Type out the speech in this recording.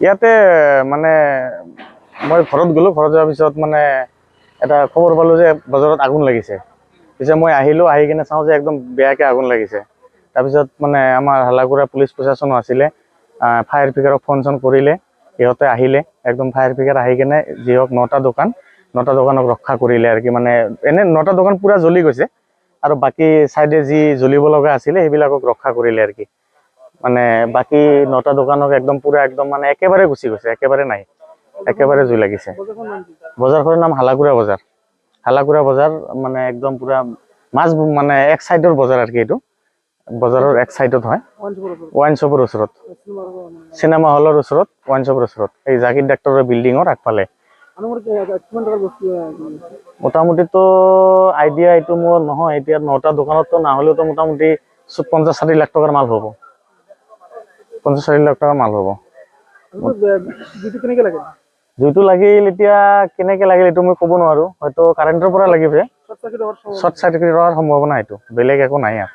ইয়াতে মানে মই ঘৰত গ'লো, ঘৰত যোৱাৰ পিছত মানে এটা খবৰ পালোঁ যে বজাৰত আগুন লাগিছে। পিছে মই আহিলোঁ, আহি কিনে চাওঁ যে একদম বেয়াকৈ আগুন লাগিছে। তাৰপিছত মানে আমাৰ হালাকুৰা পুলিচ প্ৰশাসনো আছিলে, ফায়াৰ ব্ৰিগেডক ফোন চোন কৰিলে, সিহঁতে আহিলে, একদম ফায়াৰ ব্ৰিগেড আহি কিনে যি হওক 9টা দোকানক ৰক্ষা কৰিলে আৰু কি। মানে এনে 9টা দোকান পুৰা জ্বলি গৈছে আৰু বাকী চাইডে যি জ্বলিব লগা আছিলে সেইবিলাকক ৰক্ষা কৰিলে আৰু কি। মানে বাকী 9টা দোকানক একদম পুৰা একদম মানে একেবাৰে গুচি গৈছে, একেবাৰে নাই, একেবাৰে জুই লাগিছে। বজাৰখনৰ নাম হালাকুৰা বজাৰ। হালাকুৰা বজাৰ মানে একদম পুৰা মাছ মানে এক চাইডৰ বজাৰ আৰু কি। এইটো বজাৰৰ এক চাইডত হয়, ৱাইন শ্বপৰ ওচৰত, চিনেমা হলৰ ওচৰত, ৱাইন শ্বপৰ ওচৰত, এই জাকিৰ ডাক্তৰৰ বিল্ডিঙৰ আগফালে। মোটামুটিতো আইডিয়া এইটো মোৰ নহয়, এতিয়া 9টা দোকানততো নহ'লেওতো মোটামুটি 50-60 লাখ টকাৰ মাল হ'ব, 50-60 লাখ টকাৰ মাল হ'ব। জুইটো লাগিল, এতিয়া কেনেকে লাগিল এইটো মই ক'ব নোৱাৰো, হয়তো কাৰেণ্টৰ পৰা লাগিব, শ্বৰ্ট চাৰ্কিট হোৱাৰ সম্ভাৱনা, এইটো বেলেগ একো নাই আৰু।